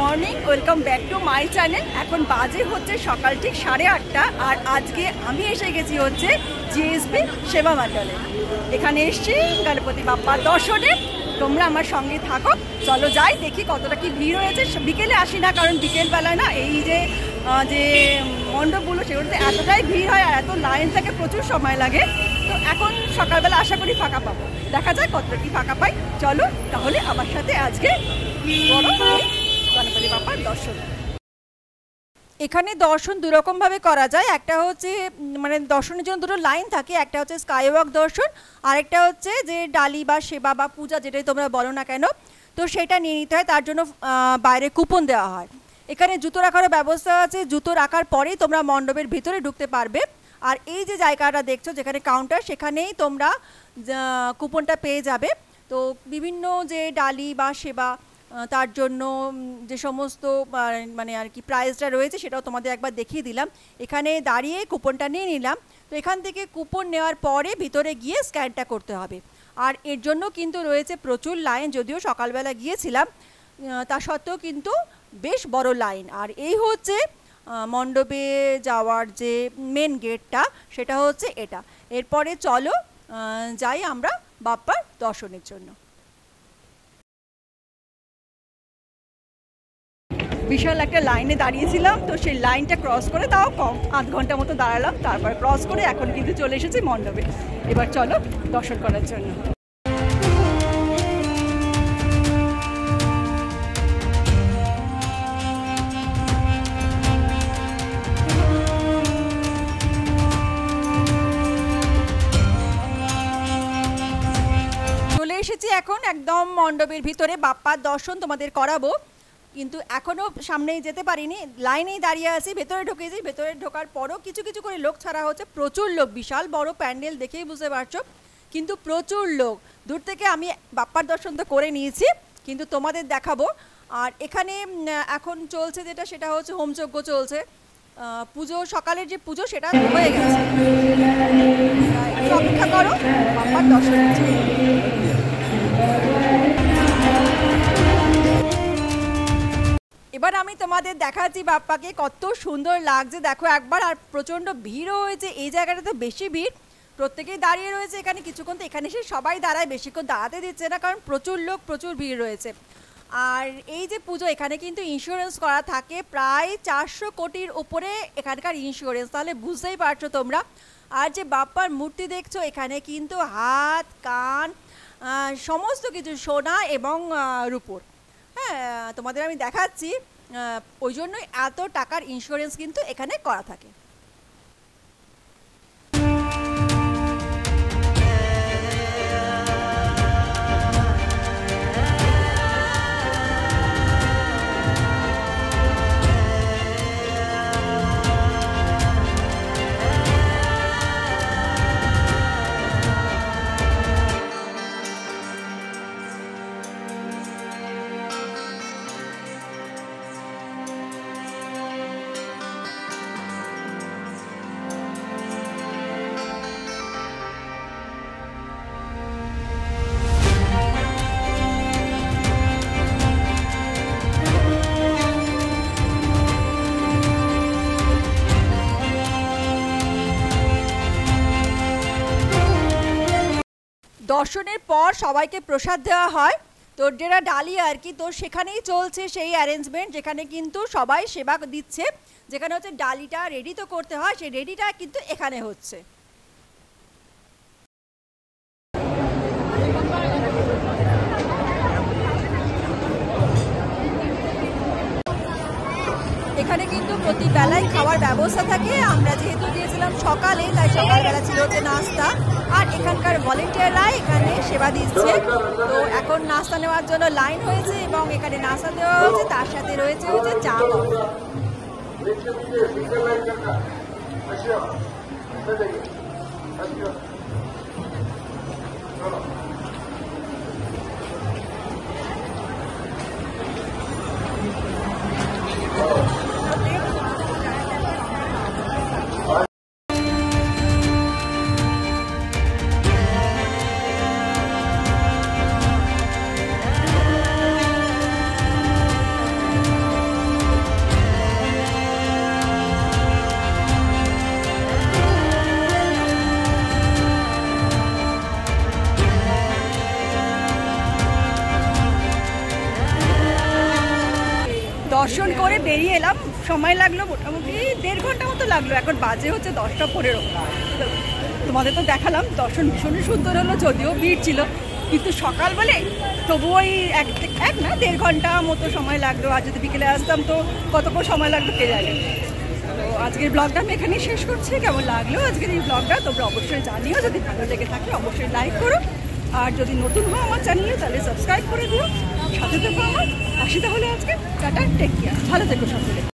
Morning, welcome back to my channel. এখন বাজে হচ্ছে সকাল ঠিক 8:30, আর আজকে আমি এসে গেছি হচ্ছে জিএসবি সেবা মণ্ডলে। এখানে এসছি গণপতি বাপ্পার দর্শনে। তোমরা আমার সঙ্গে থাকো, চলো যাই দেখি কতটা কি ভিড় হয়েছে। বিকেলে আসি না, কারণ বিকেলবেলায় না এই যে মণ্ডপগুলো সেগুলোতে এতটাই ভিড় হয় আর এত লাইন থাকে, প্রচুর সময় লাগে। তো এখন সকালবেলা আশা করি ফাঁকা পাবো, দেখা যায় কতটা কি ফাঁকা পাই। চলো তাহলে আমার সাথে আজকে গণপতি বাপ্পার দর্শন। এখানে দর্শন দুরকমভাবে করা যায়। একটা হচ্ছে মানে দর্শনের জন্য দুটো লাইন থাকে, একটা হচ্ছে স্কাই ওয়াক দর্শন, আরেকটা হচ্ছে যে ডালি বা সেবা বা পূজা যেটাই তোমরা বলো না কেন, তো সেটা নিয়ে নিতে হয়। তার জন্য বাইরে কুপন দেওয়া হয়। এখানে জুতো রাখারও ব্যবস্থা আছে, জুতো রাখার পরেই তোমরা মণ্ডপের ভিতরে ঢুকতে পারবে। আর এই যে জায়গাটা দেখছো যেখানে কাউন্টার, সেখানেই তোমরা কুপনটা পেয়ে যাবে। তো বিভিন্ন যে ডালি বা সেবা তার জন্য যে সমস্ত মানে আর কি প্রাইসটা রয়েছে সেটাও তোমাদের একবার দেখিয়ে দিলাম। এখানে দাঁড়িয়ে কুপনটা নিয়ে নিলাম। তো এখান থেকে কুপন নেওয়ার পরে ভিতরে গিয়ে স্ক্যানটা করতে হবে। আর এর জন্য কিন্তু রয়েছে প্রচুর লাইন, যদিও সকালবেলা গিয়েছিলাম তা সত্ত্বেও কিন্তু বেশ বড় লাইন। আর এই হচ্ছে মণ্ডপে যাওয়ার যে মেন গেটটা, সেটা হচ্ছে এটা। এরপরে চলো যাই আমরা বাপ্পার দর্শনের জন্য। বিশাল একটা লাইনে দাঁড়িয়েছিলাম, তো সেই লাইনটা ক্রস করে, তাও কম আধ ঘন্টা মতো দাঁড়ালাম, তারপর ক্রস করে এখন কিন্তু চলে এসেছি মণ্ডপে। এবার চলো দর্শন করার জন্য। চলে এসেছি এখন একদম মণ্ডপের ভিতরে। বাপ্পার দর্শন তোমাদের করাবো, কিন্তু এখনও সামনেই যেতে পারিনি, লাইনেই দাঁড়িয়ে আছি। ভেতরে ঢুকেছি, ভেতরে ঢোকার পরও কিছু কিছু করে লোক ছাড়া হচ্ছে। প্রচুর লোক, বিশাল বড় প্যান্ডেল, দেখেই বুঝতে পারছো, কিন্তু প্রচুর লোক। দূর থেকে আমি বাপ্পার দর্শন তো করে নিয়েছি, কিন্তু তোমাদের দেখাবো। আর এখানে এখন চলছে যেটা, সেটা হচ্ছে হোমযজ্ঞ চলছে। পুজো, সকালের যে পুজো সেটা হয়ে গেছে। অপেক্ষা করো বাপ্পার দর্শন। এবার আমি তোমাদের দেখাচ্ছি বাপ্পাকে, কত সুন্দর লাগছে দেখো একবার। আর প্রচণ্ড ভিড়ও হয়েছে এই জায়গাটাতে, বেশি ভিড়, প্রত্যেকেই দাঁড়িয়ে রয়েছে এখানে। কিছুক্ষণ তো এখানে এসে সবাই দাঁড়ায়, বেশিক্ষণ দাঁড়াতে দিচ্ছে না, কারণ প্রচুর লোক, প্রচুর ভিড় রয়েছে। আর এই যে পুজো, এখানে কিন্তু ইন্স্যুরেন্স করা থাকে, প্রায় 400 কোটির উপরে এখানকার ইন্স্যুরেন্স, তাহলে বুঝতেই পারছো তোমরা। আর যে বাপ্পার মূর্তি দেখছো, এখানে কিন্তু হাত, কান, সমস্ত কিছু সোনা এবং রূপোর। হ্যাঁ, তোমাদের আমি দেখাচ্ছি, ওই জন্যই এত টাকার ইন্স্যুরেন্স কিন্তু এখানে করা থাকে। দর্শনের পর সবাইকে প্রসাদ দেওয়া হয়, তো যেটা ডালি আর কি, তো সেখানেই চলছে সেই অ্যারেঞ্জমেন্ট, যেখানে কিন্তু সবাই সেবা দিচ্ছে। যেখানে হচ্ছে ডালিটা রেডি তো করতে হয়, সেই রেডিটা কিন্তু এখানে হচ্ছে। এখানে কিন্তু প্রতি বেলায় খাওয়ার ব্যবস্থা থাকে। আমরা যেহেতু গিয়েছিলাম সকালে, তাই সকালবেলা ছিল হচ্ছে নাস্তা, আর এখানকার ভলেন্টিয়াররা এখানে সেবা দিচ্ছে। তো এখন নাস্তা নেওয়ার জন্য লাইন হয়েছে এবং এখানে নাস্তা দেওয়া হচ্ছে, তার সাথে রয়েছে হচ্ছে চা। দর্শন করে বেরিয়ে এলাম, সময় লাগলো মোটামুটি 1.5 ঘন্টা মতো লাগলো। এখন বাজে হচ্ছে 10টা 15। তোমাদের তো দেখালাম দর্শন ভীষণই সুন্দর হলো, যদিও ভিড় ছিল, কিন্তু সকাল বলে তবুও ওই 1.5 ঘন্টা মতো সময় লাগলো। আর যদি বিকেলে আসতাম তো কতক্ষণ সময় লাগতো কে জানে। তো আজকের ব্লগটা আমি এখানেই শেষ করছি। কেমন লাগলো আজকের এই ব্লগটা তোমরা অবশ্যই জানিও, যদি ভালো লেগে থাকে অবশ্যই লাইক করো, আর যদি নতুন হয় আমার চ্যানেলে তাহলে সাবস্ক্রাইব করে দিও। সাথে থেকো আমার। আসি তাহলে আজকে, টাটা, টেক কেয়ার, ভালো থেকো সকলে।